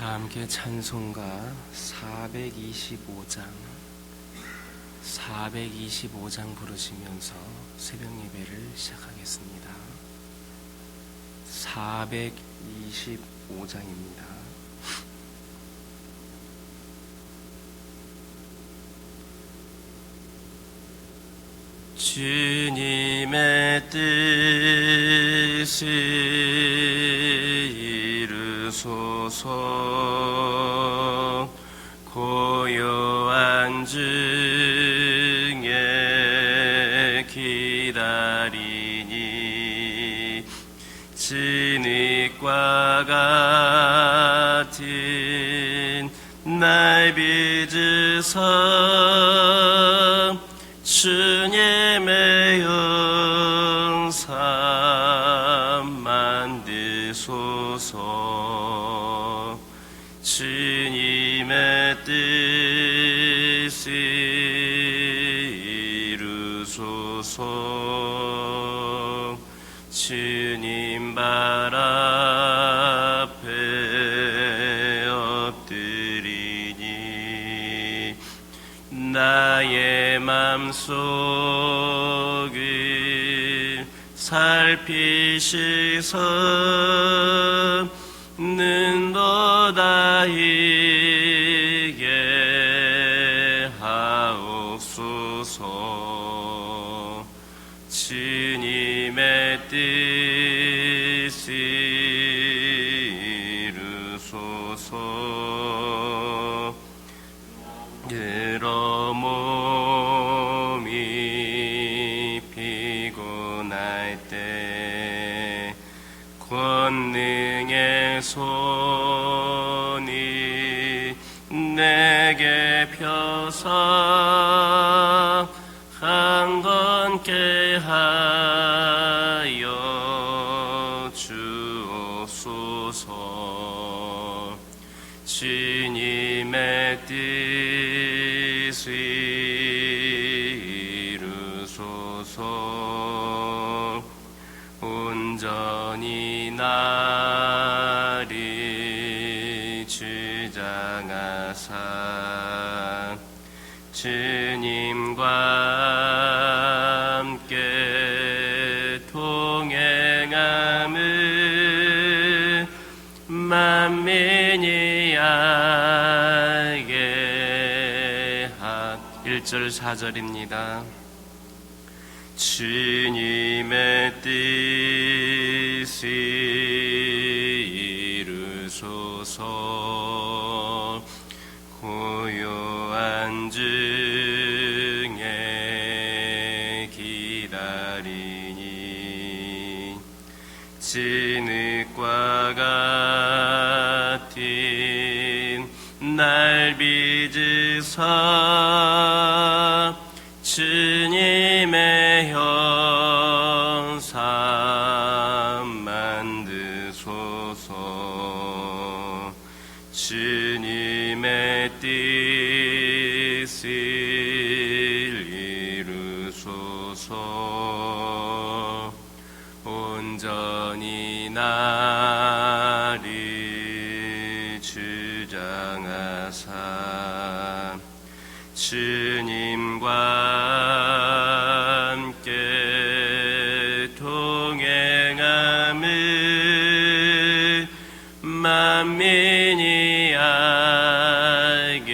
다 함께 찬송가 425장 부르시면서 새벽 예배를 시작하겠습니다. 425장입니다. 주님의 뜻을 이루소서. 고요한 중에 기다리니 진흙과 같은 날 빚으사 주님의 영상 만드소서. 주님의 뜻을 이루소서. 주님 발 앞에 엎드리니 나의 맘속을 살피시서 눈도 다히게 하옵소서. 주님의 뜻을 이루소서. 여러 몸이 피곤할 때 권능의 손이 내게 펴서 강건케 하여 주옵소서. 주님의 뜻을 이루소서. 온전히 나를 주장하사 주님과 함께 동행함을 만민이 알게 1절 4절입니다. 주님의 뜻을 이루소서. 고요한 중에 기다리니 진흙과 같은 날 빚으사 주님의 형상 만드소서. 주님의 뜻을 이루소서. 온전히 나를 주장하사 주님과 함께 동행함을 만민이 알게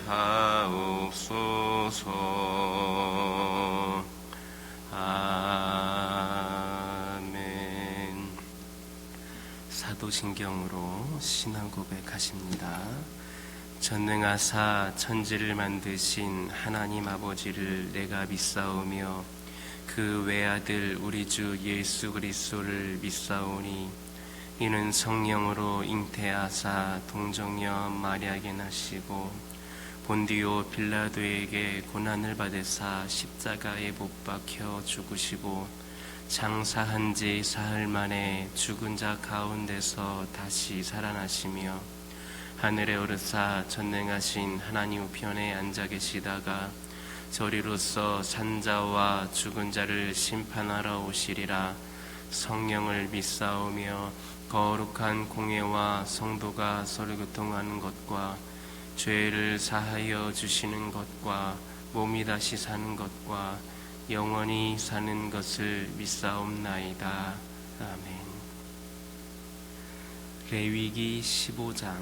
하옵소서. 아멘. 사도신경으로 신앙 고백하십니다. 전능하사 천지를 만드신 하나님 아버지를 내가 믿사오며 그 외아들 우리 주 예수 그리스도를 믿사오니 이는 성령으로 잉태하사 동정녀 마리아에게 나시고 본디오 빌라도에게 고난을 받으사 십자가에 못 박혀 죽으시고 장사한 지 사흘 만에 죽은 자 가운데서 다시 살아나시며 하늘에 오르사 전능하신 하나님 우편에 앉아 계시다가 저리로서 산자와 죽은 자를 심판하러 오시리라. 성령을 믿사오며 거룩한 공예와 성도가 서로 교통하는 것과 죄를 사하여 주시는 것과 몸이 다시 사는 것과 영원히 사는 것을 믿사옵나이다. 아멘. 레위기 15장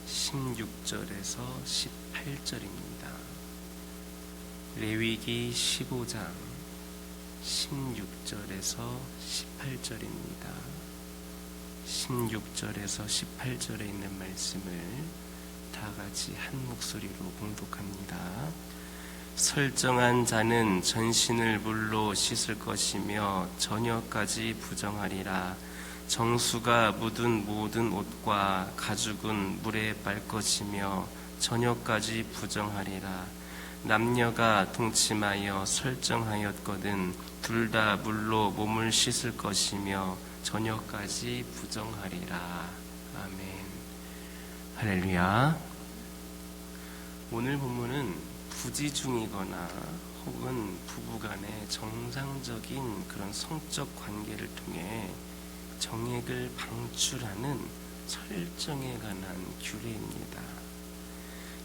16절에서 18절입니다. 레위기 15장 16절에서 18절입니다. 16절에서 18절에 있는 말씀을 다 같이 한 목소리로 봉독합니다. 설정한 자는 전신을 물로 씻을 것이며 저녁까지 부정하리라. 정수가 묻은 모든 옷과 가죽은 물에 빨 것이며 저녁까지 부정하리라. 남녀가 동침하여 설정하였거든 둘 다 물로 몸을 씻을 것이며 저녁까지 부정하리라. 아멘. 할렐루야. 오늘 본문은 부지 중이거나 혹은 부부간의 정상적인 그런 성적 관계를 통해 정액을 방출하는 설정에 관한 규례입니다.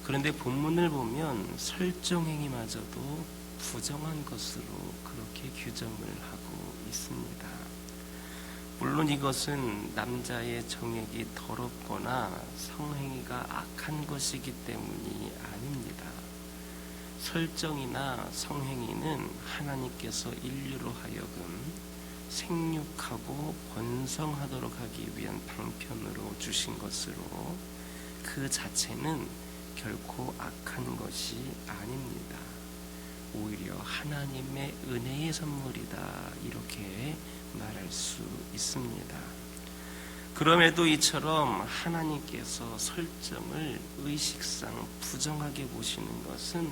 그런데 본문을 보면 설정행위마저도 부정한 것으로 그렇게 규정을 하고 있습니다. 물론 이것은 남자의 정액이 더럽거나 성행위가 악한 것이기 때문이 아닙니다. 설정이나 성행위는 하나님께서 인류로 하여금 생육하고 번성하도록 하기 위한 방편으로 주신 것으로 그 자체는 결코 악한 것이 아닙니다. 오히려 하나님의 은혜의 선물이다, 이렇게 말할 수 있습니다. 그럼에도 이처럼 하나님께서 설정을 의식상 부정하게 보시는 것은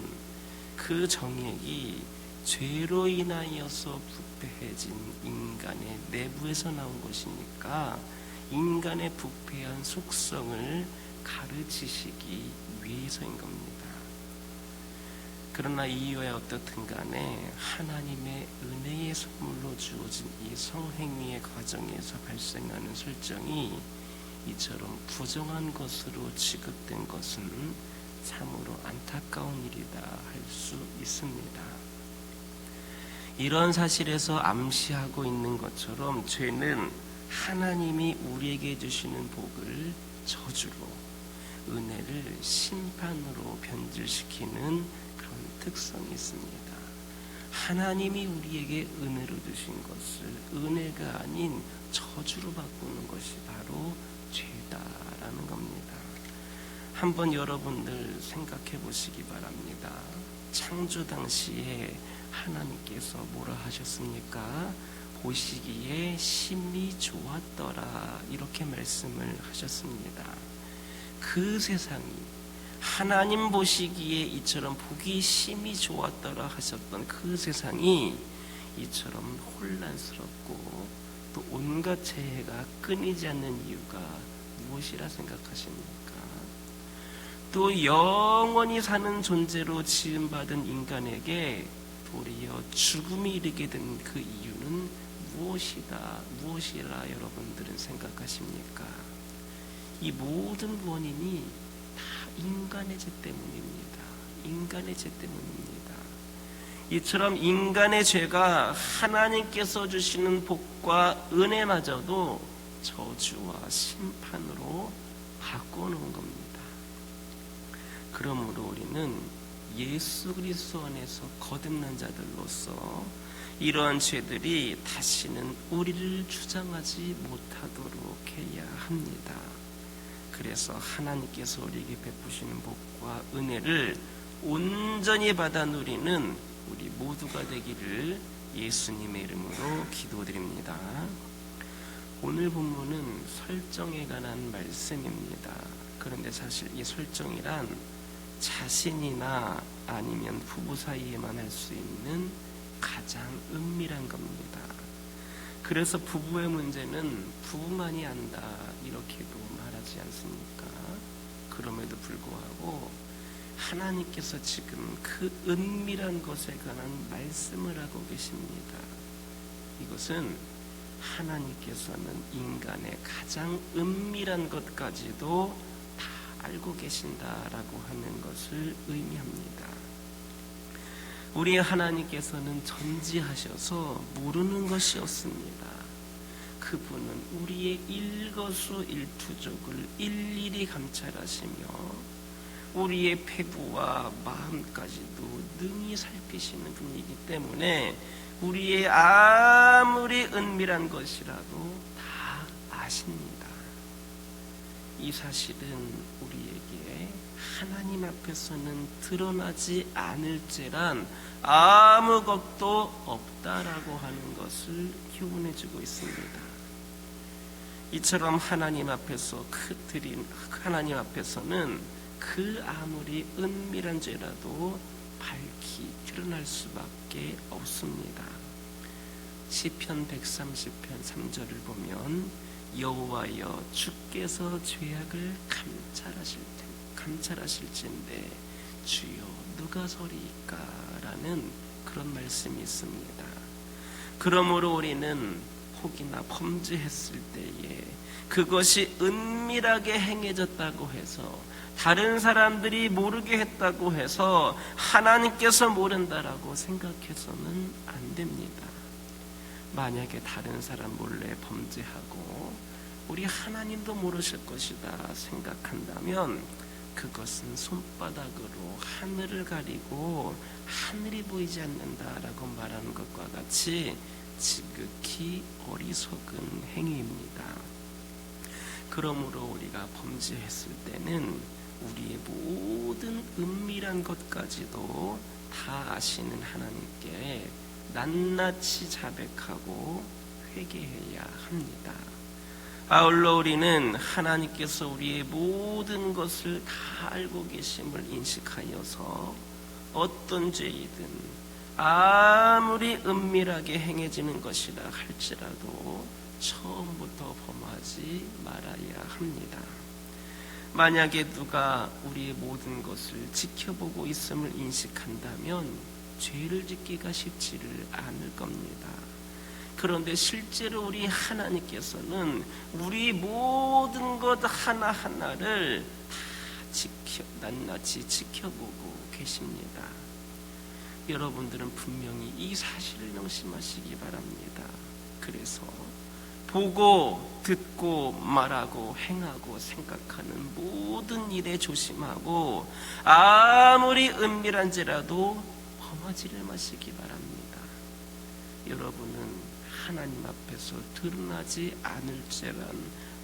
그 정액이 죄로 인하여서 부패해진 인간의 내부에서 나온 것이니까 인간의 부패한 속성을 가르치시기 위해서인 겁니다. 그러나 이유에 어떻든 간에 하나님의 은혜의 선물로 주어진 이 성행위의 과정에서 발생하는 설정이 이처럼 부정한 것으로 취급된 것은 참으로 안타까운 일이다 할 수 있습니다. 이런 사실에서 암시하고 있는 것처럼 죄는 하나님이 우리에게 주시는 복을 저주로, 은혜를 심판으로 변질시키는 그런 특성이 있습니다. 하나님이 우리에게 은혜로 주신 것을 은혜가 아닌 저주로 바꾸는 것이 바로 죄다라는 겁니다. 한번 여러분들 생각해 보시기 바랍니다. 창조 당시에 하나님께서 뭐라 하셨습니까? 보시기에 심히 좋았더라, 이렇게 말씀을 하셨습니다. 그 세상이 하나님 보시기에 이처럼 보기 심히 좋았더라 하셨던 그 세상이 이처럼 혼란스럽고 또 온갖 재해가 끊이지 않는 이유가 무엇이라 생각하십니까? 또 영원히 사는 존재로 지음받은 인간에게 도리어 죽음이 이르게 된 그 이유는 무엇이라 여러분들은 생각하십니까? 이 모든 원인이 다 인간의 죄 때문입니다. 인간의 죄 때문입니다. 이처럼 인간의 죄가 하나님께서 주시는 복과 은혜마저도 저주와 심판으로 바꿔놓은 겁니다. 그러므로 우리는 예수 그리스도 안에서 거듭난 자들로서 이러한 죄들이 다시는 우리를 주장하지 못하도록 해야 합니다. 그래서 하나님께서 우리에게 베푸시는 복과 은혜를 온전히 받아 누리는 우리 모두가 되기를 예수님의 이름으로 기도드립니다. 오늘 본문은 설정에 관한 말씀입니다. 그런데 사실 이 설정이란 자신이나 아니면 부부 사이에만 할 수 있는 가장 은밀한 겁니다. 그래서 부부의 문제는 부부만이 안다, 이렇게도 말하지 않습니까? 그럼에도 불구하고 하나님께서 지금 그 은밀한 것에 관한 말씀을 하고 계십니다. 이것은 하나님께서는 인간의 가장 은밀한 것까지도 다 알고 계신다라고 하는 것을 의미합니다. 우리 하나님께서는 전지하셔서 모르는 것이 없습니다. 그분은 우리의 일거수일투족을 일일이 감찰하시며 우리의 폐부와 마음까지도 능히 살피시는 분이기 때문에 우리의 아무리 은밀한 것이라도 다 아십니다. 이 사실은 우리에게 하나님 앞에서는 드러나지 않을지란 아무것도 없다라고 하는 것을 교훈해주고 있습니다. 이처럼 하나님 앞에서는 그 아무리 은밀한 죄라도 밝히 드러날 수밖에 없습니다. 시편 130편 3절을 보면 여호와여 주께서 죄악을 감찰하실진데 주여 누가 서리이까? 라는 그런 말씀이 있습니다. 그러므로 우리는 혹이나 범죄했을 때에 그것이 은밀하게 행해졌다고 해서 다른 사람들이 모르게 했다고 해서 하나님께서 모른다라고 생각해서는 안 됩니다. 만약에 다른 사람 몰래 범죄하고 우리 하나님도 모르실 것이다 생각한다면 그것은 손바닥으로 하늘을 가리고 하늘이 보이지 않는다라고 말하는 것과 같이 지극히 어리석은 행위입니다. 그러므로 우리가 범죄했을 때는 우리의 모든 은밀한 것까지도 다 아시는 하나님께 낱낱이 자백하고 회개해야 합니다. 아울러 우리는 하나님께서 우리의 모든 것을 다 알고 계심을 인식하여서 어떤 죄이든 아무리 은밀하게 행해지는 것이라 할지라도 처음부터 범하지 말아야 합니다. 만약에 누가 우리의 모든 것을 지켜보고 있음을 인식한다면 죄를 짓기가 쉽지를 않을 겁니다. 그런데 실제로 우리 하나님께서는 우리 모든 것 하나하나를 다 낱낱이 지켜보고 계십니다. 여러분들은 분명히 이 사실을 명심하시기 바랍니다. 그래서 보고 듣고 말하고 행하고 생각하는 모든 일에 조심하고 아무리 은밀한지라도 범하지를 마시기 바랍니다. 여러분은 하나님 앞에서 드러나지 않을지란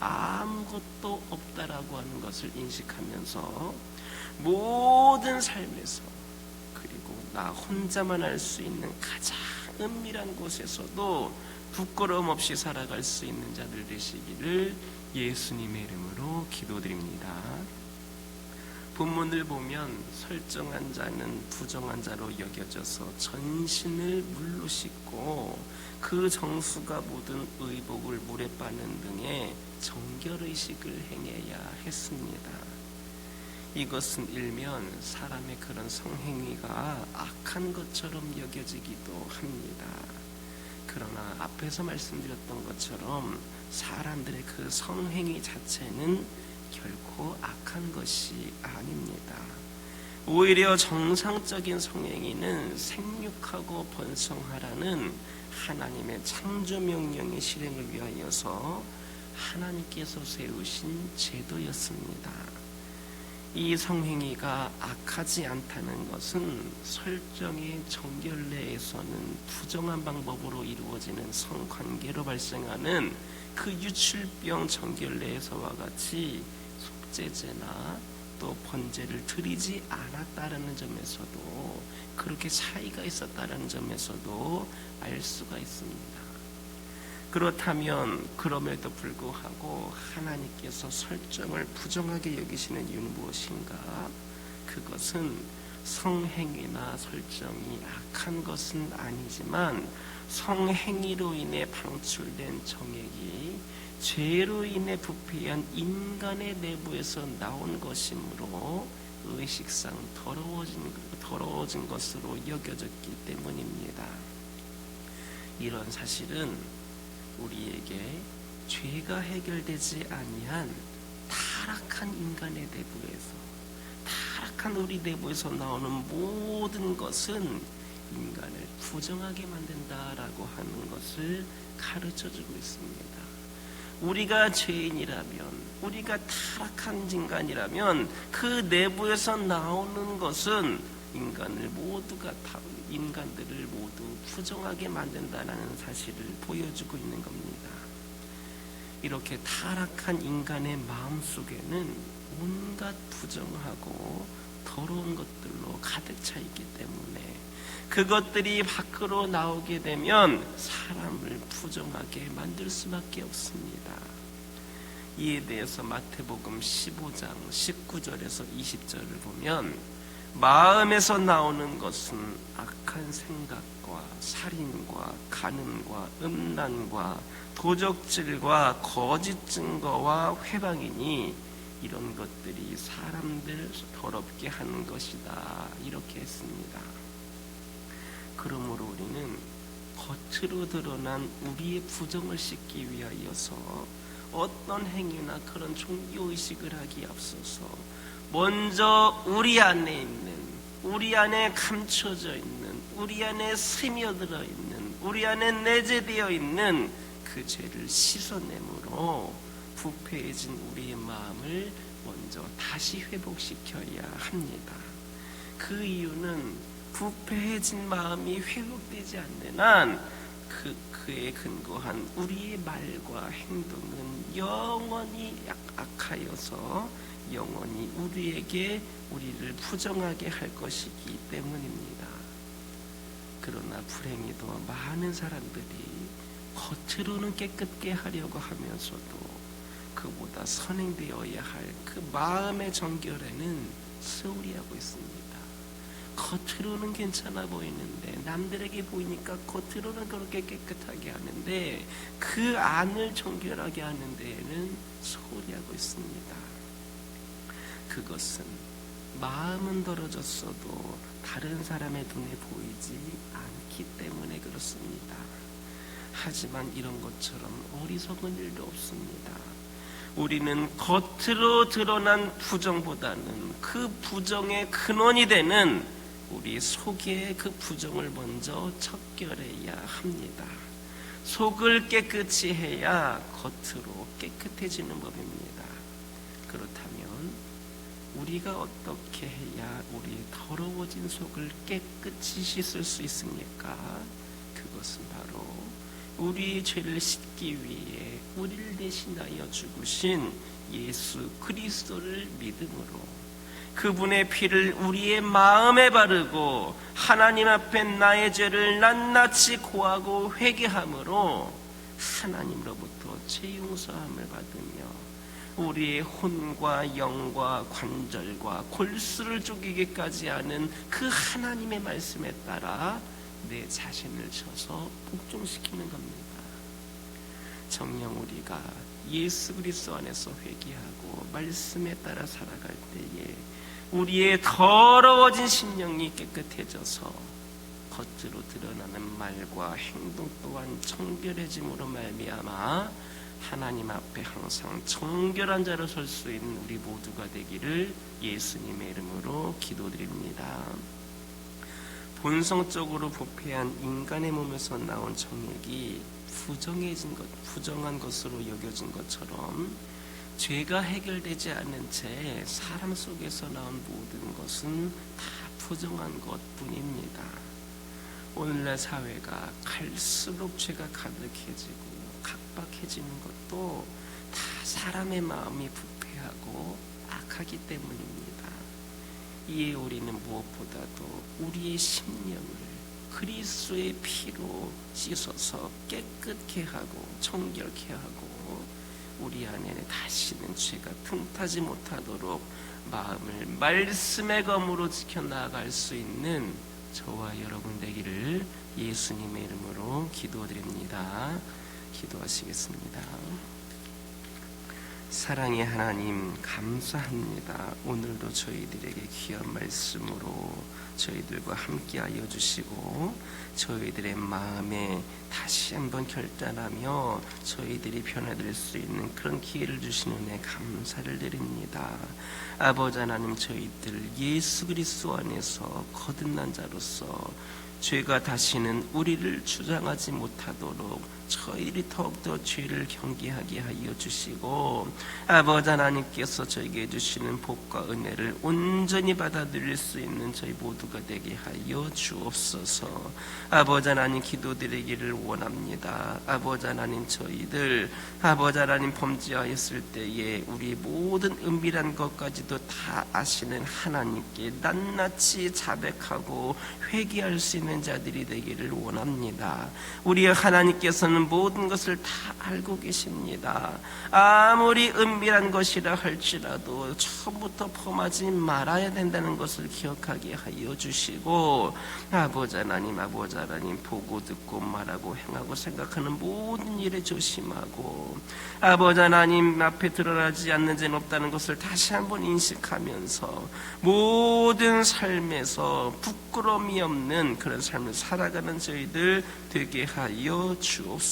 아무것도 없다라고 하는 것을 인식하면서 모든 삶에서 그리고 나 혼자만 알 수 있는 가장 은밀한 곳에서도 부끄러움 없이 살아갈 수 있는 자들 되시기를 예수님의 이름으로 기도드립니다. 본문을 보면 설정한 자는 부정한 자로 여겨져서 전신을 물로 씻고 그 정수가 묻은 의복을 물에 빠는 등의 정결의식을 행해야 했습니다. 이것은 일면 사람의 그런 성행위가 악한 것처럼 여겨지기도 합니다. 그러나 앞에서 말씀드렸던 것처럼 사람들의 그 성행위 자체는 결코 악한 것이 아닙니다. 오히려 정상적인 성행위는 생육하고 번성하라는 하나님의 창조 명령의 실행을 위하여서 하나님께서 세우신 제도였습니다. 이 성행위가 악하지 않다는 것은 설정의 정결례에서는 부정한 방법으로 이루어지는 성관계로 발생하는 그 유출병 정결례에서와 같이 속죄제나 또 번제를 드리지 않았다라는 점에서도 그렇게 차이가 있었다라는 점에서도 알 수가 있습니다. 그렇다면 그럼에도 불구하고 하나님께서 설정을 부정하게 여기시는 이유는 무엇인가? 그것은 성행위나 설정이 악한 것은 아니지만 성행위로 인해 방출된 정액이 죄로 인해 부패한 인간의 내부에서 나온 것이므로 의식상 더러워진 것으로 여겨졌기 때문입니다. 이런 사실은 우리에게 죄가 해결되지 아니한 타락한 인간의 내부에서, 타락한 우리 내부에서 나오는 모든 것은 인간을 부정하게 만든다라고 하는 것을 가르쳐주고 있습니다. 우리가 죄인이라면, 우리가 타락한 인간이라면 그 내부에서 나오는 것은 인간들을 모두 부정하게 만든다는 사실을 보여주고 있는 겁니다. 이렇게 타락한 인간의 마음속에는 온갖 부정하고 더러운 것들로 가득 차 있기 때문에 그것들이 밖으로 나오게 되면 사람을 부정하게 만들 수밖에 없습니다. 이에 대해서 마태복음 15장 19절에서 20절을 보면 마음에서 나오는 것은 악한 생각과 살인과 간음과 음란과 도적질과 거짓 증거와 회방이니 이런 것들이 사람들 더럽게 하는 것이다, 이렇게 했습니다. 그러므로 우리는 겉으로 드러난 우리의 부정을 씻기 위하여서 어떤 행위나 그런 종교의식을 하기에 앞서서 먼저 우리 안에 있는, 우리 안에 감춰져 있는, 우리 안에 스며들어 있는, 우리 안에 내재되어 있는 그 죄를 씻어내므로 부패해진 우리의 마음을 먼저 다시 회복시켜야 합니다. 그 이유는 부패해진 마음이 회복되지 않는 한 그에 근거한 우리의 말과 행동은 영원히 악하여서 영원히 우리에게 우리를 부정하게 할 것이기 때문입니다. 그러나 불행히도 많은 사람들이 겉으로는 깨끗게 하려고 하면서도 그보다 선행되어야 할 그 마음의 정결에는 소홀히 하고 있습니다. 겉으로는 괜찮아 보이는데, 남들에게 보이니까 겉으로는 그렇게 깨끗하게 하는데 그 안을 정결하게 하는 데에는 소홀히 하고 있습니다. 그것은 마음은 더러졌어도 다른 사람의 눈에 보이지 않기 때문에 그렇습니다. 하지만 이런 것처럼 어리석은 일도 없습니다. 우리는 겉으로 드러난 부정보다는 그 부정의 근원이 되는 우리 속의 그 부정을 먼저 척결해야 합니다. 속을 깨끗이 해야 겉으로 깨끗해지는 법입니다. 그렇다면 우리가 어떻게 해야 우리의 더러워진 속을 깨끗이 씻을 수 있습니까? 그것은 바로 우리의 죄를 씻기 위해 우리를 대신하여 죽으신 예수 그리스도를 믿음으로 그분의 피를 우리의 마음에 바르고 하나님 앞에 나의 죄를 낱낱이 고하고 회개함으로 하나님으로부터 죄 용서함을 받으며 우리의 혼과 영과 관절과 골수를 쪼개기까지 하는 그 하나님의 말씀에 따라 내 자신을 쳐서 복종시키는 겁니다. 정녕 우리가 예수 그리스도 안에서 회개하고 말씀에 따라 살아갈 때에 우리의 더러워진 심령이 깨끗해져서 겉으로 드러나는 말과 행동 또한 정결해짐으로 말미암아 하나님 앞에 항상 정결한 자로 설 수 있는 우리 모두가 되기를 예수님의 이름으로 기도드립니다. 본성적으로 부패한 인간의 몸에서 나온 정액이 부정한 것으로 여겨진 것처럼 죄가 해결되지 않은 채 사람 속에서 나온 모든 것은 다 부정한 것뿐입니다. 오늘날 사회가 갈수록 죄가 가득해지고 각박해지는 것도 다 사람의 마음이 부패하고 악하기 때문입니다. 이에 우리는 무엇보다도 우리의 심령을 그리스도의 피로 씻어서 깨끗게 하고 정결케 하고 우리 안에 다시는 죄가 틈타지 못하도록 마음을 말씀의 검으로 지켜나갈 수 있는 저와 여러분 되기를 예수님의 이름으로 기도드립니다. 기도하시겠습니다. 사랑의 하나님 감사합니다. 오늘도 저희들에게 귀한 말씀으로 저희들과 함께하여 주시고 저희들의 마음에 다시 한번 결단하며 저희들이 변화될 수 있는 그런 기회를 주시는 은혜 감사를 드립니다. 아버지 하나님, 저희들 예수 그리스도 안에서 거듭난 자로서 죄가 다시는 우리를 주장하지 못하도록 저희들이 더욱더 죄를 경계하게 하여 주시고 아버지 하나님께서 저에게 주시는 복과 은혜를 온전히 받아들일 수 있는 저희 모두가 되게 하여 주옵소서. 아버지 하나님, 기도드리기를 원합니다. 아버지 하나님, 저희들 아버지 하나님 범죄하였을 때에 우리 모든 은밀한 것까지도 다 아시는 하나님께 낱낱이 자백하고 회개할 수 있는 자들이 되기를 원합니다. 우리 하나님께서는 모든 것을 다 알고 계십니다. 아무리 은밀한 것이라 할지라도 처음부터 범하지 말아야 된다는 것을 기억하게 하여 주시고 아버지 하나님 보고 듣고 말하고 행하고 생각하는 모든 일에 조심하고 아버지 하나님 앞에 드러나지 않는 죄는 없다는 것을 다시 한번 인식하면서 모든 삶에서 부끄러움이 없는 그런 삶을 살아가는 저희들 되게 하여 주옵소서.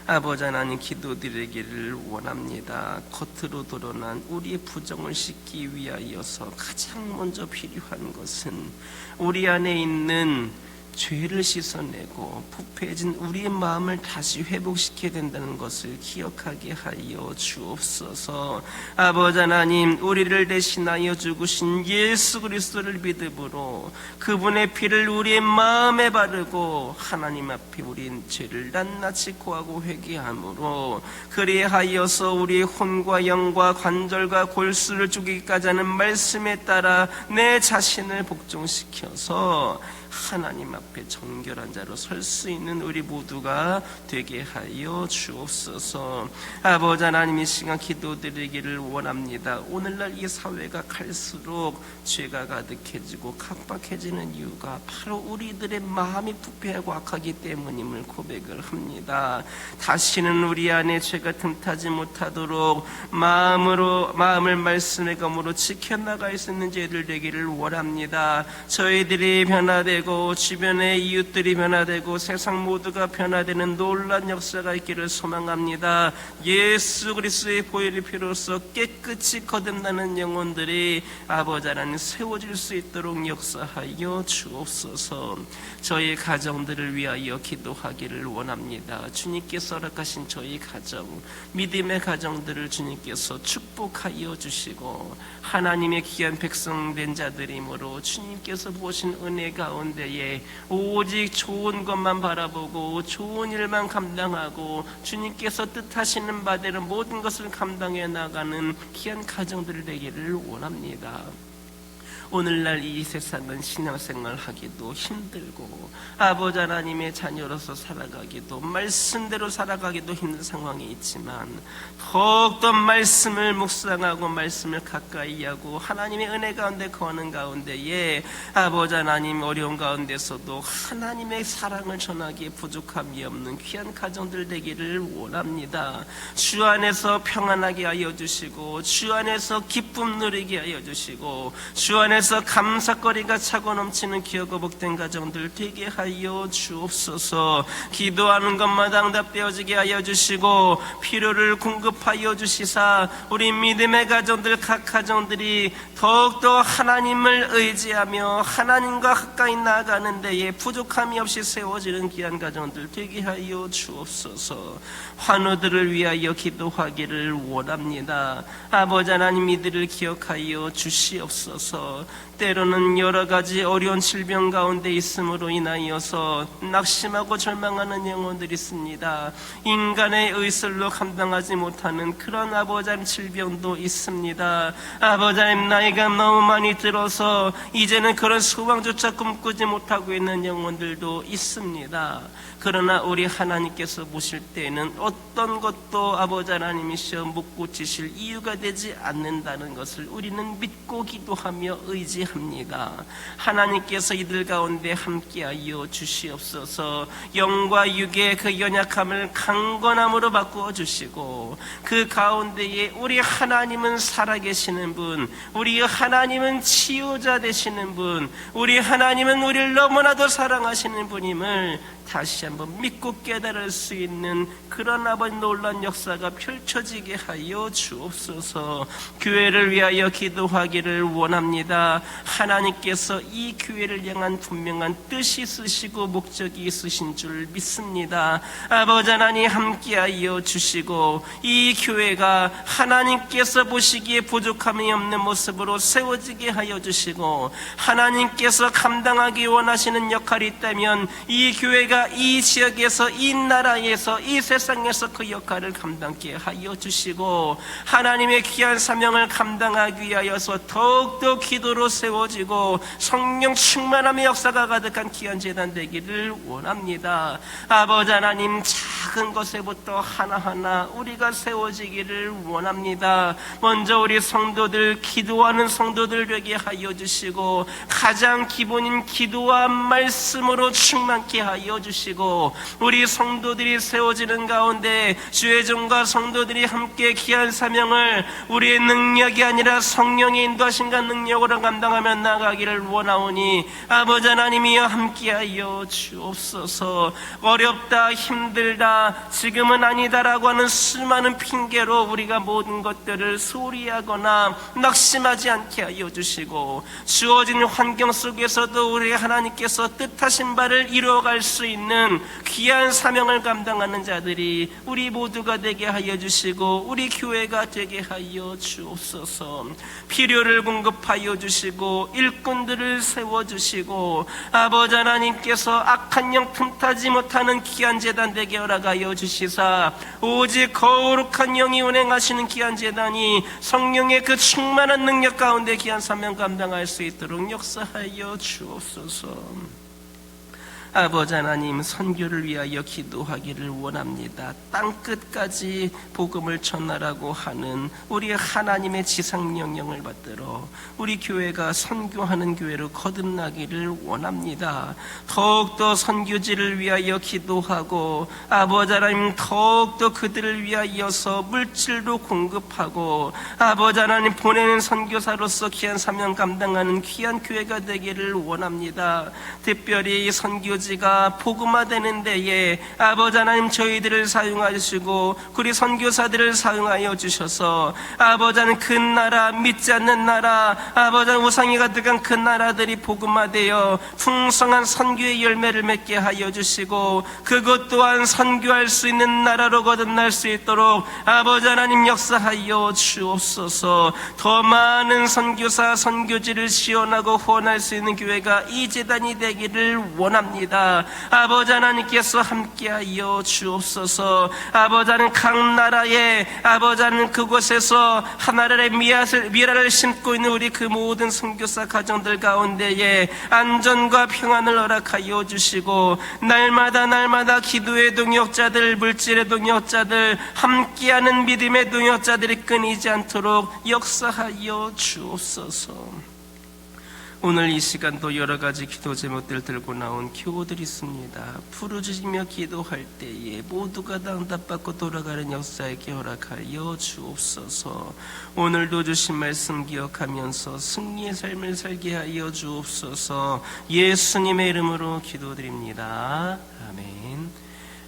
아버지 하나님, 기도드리기를 원합니다. 겉으로 드러난 우리의 부정을 씻기 위하여서 가장 먼저 필요한 것은 우리 안에 있는 죄를 씻어내고 부패해진 우리의 마음을 다시 회복시켜야 된다는 것을 기억하게 하여 주옵소서. 아버지 하나님, 우리를 대신하여 죽으신 예수 그리스도를 믿음으로 그분의 피를 우리의 마음에 바르고 하나님 앞에 우리의 죄를 낱낱이 고하고 회개함으로 그리하여서 우리의 혼과 영과 관절과 골수를 죽이기까지 하는 말씀에 따라 내 자신을 복종시켜서 하나님 앞에 정결한 자로 설 수 있는 우리 모두가 되게 하여 주옵소서. 아버지 하나님, 이 시간 기도드리기를 원합니다. 오늘날 이 사회가 갈수록 죄가 가득해지고 각박해지는 이유가 바로 우리들의 마음이 부패하고 악하기 때문임을 고백을 합니다. 다시는 우리 안에 죄가 틈타지 못하도록 마음을 말씀의 검으로 지켜나갈 수 있는 죄들 되기를 원합니다. 저희들이 변화되고 주변의 이웃들이 변화되고 세상 모두가 변화되는 놀라운 역사가 있기를 소망합니다. 예수 그리스도의 보혈의 피로써 깨끗이 거듭나는 영혼들이 아버지 하나님 세워질 수 있도록 역사하여 주옵소서. 저희 가정들을 위하여 기도하기를 원합니다. 주님께서 허락하신 저희 가정, 믿음의 가정들을 주님께서 축복하여 주시고 하나님의 귀한 백성 된 자들이므로 주님께서 부으신 은혜 가운데에 오직 좋은 것만 바라보고 좋은 일만 감당하고 주님께서 뜻하시는 바대로 모든 것을 감당해 나가는 귀한 가정들 되기를 원합니다. 오늘날 이 세상은 신앙생활 하기도 힘들고 아버지 하나님의 자녀로서 살아가기도 말씀대로 살아가기도 힘든 상황이 있지만 더욱더 말씀을 묵상하고 말씀을 가까이 하고 하나님의 은혜 가운데 거하는 가운데에 아버지 하나님 어려운 가운데서도 하나님의 사랑을 전하기에 부족함이 없는 귀한 가정들 되기를 원합니다. 주 안에서 평안하게 하여 주시고 주 안에서 기쁨 누리게 하여 주시고 주 안에서 감사거리가 차고 넘치는 기어고 복된 가정들 되게 하여 주옵소서. 기도하는 것마다 응답되어지게 하여 주시고 필요를 공급하여 주시사 우리 믿음의 가정들 각 가정들이 더욱더 하나님을 의지하며 하나님과 가까이 나아가는 데에 부족함이 없이 세워지는 귀한 가정들 되게 하여 주옵소서. 환우들을 위하여 기도하기를 원합니다. 아버지 하나님, 이들을 기억하여 주시옵소서. 때로는 여러 가지 어려운 질병 가운데 있음으로 인하여서 낙심하고 절망하는 영혼들이 있습니다. 인간의 의술로 감당하지 못하는 그런 아버지 하나님 질병도 있습니다. 아버지 하나님, 나이가 너무 많이 들어서 이제는 그런 소망조차 꿈꾸지 못하고 있는 영혼들도 있습니다. 그러나 우리 하나님께서 보실 때에는 어떤 것도 아버지 하나님이시여 못 고치실 이유가 되지 않는다는 것을 우리는 믿고 기도하며 의지합니다. 의지합니다. 하나님께서 이들 가운데 함께하여 주시옵소서. 영과 육의 그 연약함을 강건함으로 바꾸어 주시고, 그 가운데에 우리 하나님은 살아계시는 분, 우리 하나님은 치유자 되시는 분, 우리 하나님은 우리를 너무나도 사랑하시는 분임을 다시 한번 믿고 깨달을 수 있는 그런 아버지 놀라운 역사가 펼쳐지게 하여 주옵소서. 교회를 위하여 기도하기를 원합니다. 하나님께서 이 교회를 향한 분명한 뜻이 있으시고 목적이 있으신 줄 믿습니다. 아버지 하나님 함께하여 주시고, 이 교회가 하나님께서 보시기에 부족함이 없는 모습으로 세워지게 하여 주시고, 하나님께서 감당하기 원하시는 역할이 있다면 이 교회가 이 지역에서, 이 나라에서, 이 세상에서 그 역할을 감당케 하여 주시고, 하나님의 귀한 사명을 감당하기 위하여서 더욱더 기도로 세워지고 성령 충만함의 역사가 가득한 귀한 제단 되기를 원합니다. 아버지 하나님, 작은 것에부터 하나하나 우리가 세워지기를 원합니다. 먼저 우리 성도들, 기도하는 성도들 되게 하여 주시고, 가장 기본인 기도와 말씀으로 충만케 하여 주시고, 우리 성도들이 세워지는 가운데 주의 종과 성도들이 함께 귀한 사명을 우리의 능력이 아니라 성령의 인도하심과 능력으로 감당하며 나가기를 원하오니, 아버지 하나님이여 함께하여 주옵소서. 어렵다, 힘들다, 지금은 아니다라고 하는 수많은 핑계로 우리가 모든 것들을 소리하거나 낙심하지 않게 하여 주시고, 주어진 환경 속에서도 우리 하나님께서 뜻하신 바를 이루어갈 수 있는 귀한 사명을 감당하는 자들이 우리 모두가 되게 하여 주시고, 우리 교회가 되게 하여 주옵소서. 필요를 공급하여 주시고, 일꾼들을 세워주시고, 아버지 하나님께서 악한 영 틈타지 못하는 귀한 제단 되게 허락하여 주시사, 오직 거룩한 영이 운행하시는 귀한 제단이 성령의 그 충만한 능력 가운데 귀한 사명 감당할 수 있도록 역사하여 주옵소서. 아버지 하나님, 선교를 위하여 기도하기를 원합니다. 땅끝까지 복음을 전하라고 하는 우리 하나님의 지상명령을 받들어 우리 교회가 선교하는 교회로 거듭나기를 원합니다. 더욱더 선교지를 위하여 기도하고, 아버지 하나님 더욱더 그들을 위하여서 물질도 공급하고, 아버지 하나님 보내는 선교사로서 귀한 사명 감당하는 귀한 교회가 되기를 원합니다. 특별히 선교지가 복음화되는 데에 아버지 하나님 저희들을 사용하시고 우리 선교사들을 사용하여 주셔서, 아버지 하나님 그 나라, 믿지 않는 나라, 아버지 하나님 우상이 가득한 그 나라들이 복음화되어 풍성한 선교의 열매를 맺게 하여 주시고, 그것 또한 선교할 수 있는 나라로 거듭날 수 있도록 아버지 하나님 역사하여 주옵소서. 더 많은 선교사, 선교지를 지원하고 후원할 수 있는 교회가 이 재단이 되기를 원합니다. 아버지 하나님께서 함께하여 주옵소서. 아버지 하나님 각 나라에, 아버지 하나님 그곳에서 하나님의 미랄을 심고 있는 우리 그 모든 선교사 가정들 가운데에 안전과 평안을 허락하여 주시고, 날마다 기도의 동역자들, 물질의 동역자들, 함께하는 믿음의 동역자들이 끊이지 않도록 역사하여 주옵소서. 오늘 이 시간도 여러 가지 기도 제목들 들고 나온 교우들이 있습니다. 부르짖으며 기도할 때에 모두가 다 응답받고 돌아가는 역사에게 허락하여 주옵소서. 오늘도 주신 말씀 기억하면서 승리의 삶을 살게 하여 주옵소서. 예수님의 이름으로 기도드립니다. 아멘.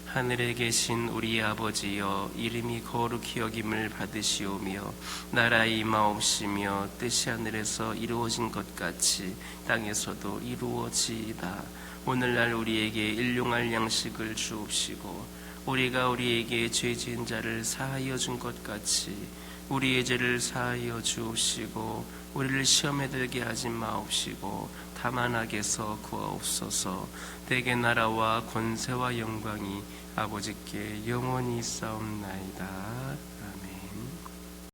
하늘에 계신 우리 아버지여, 이름이 거룩히 여김을 받으시오며 나라의 임하옵시며 뜻이 하늘에서 이루어진 것 같이 땅에서도 이루어지이다. 오늘날 우리에게 일용할 양식을 주옵시고, 우리가 우리에게 죄 지은 자를 사하여 준 것 같이 우리의 죄를 사하여 주옵시고, 우리를 시험에 들게 하지 마옵시고 다만 악에서 구하옵소서. 대개 나라와 권세와 영광이 아버지께 영원히 있사옵나이다. 아멘.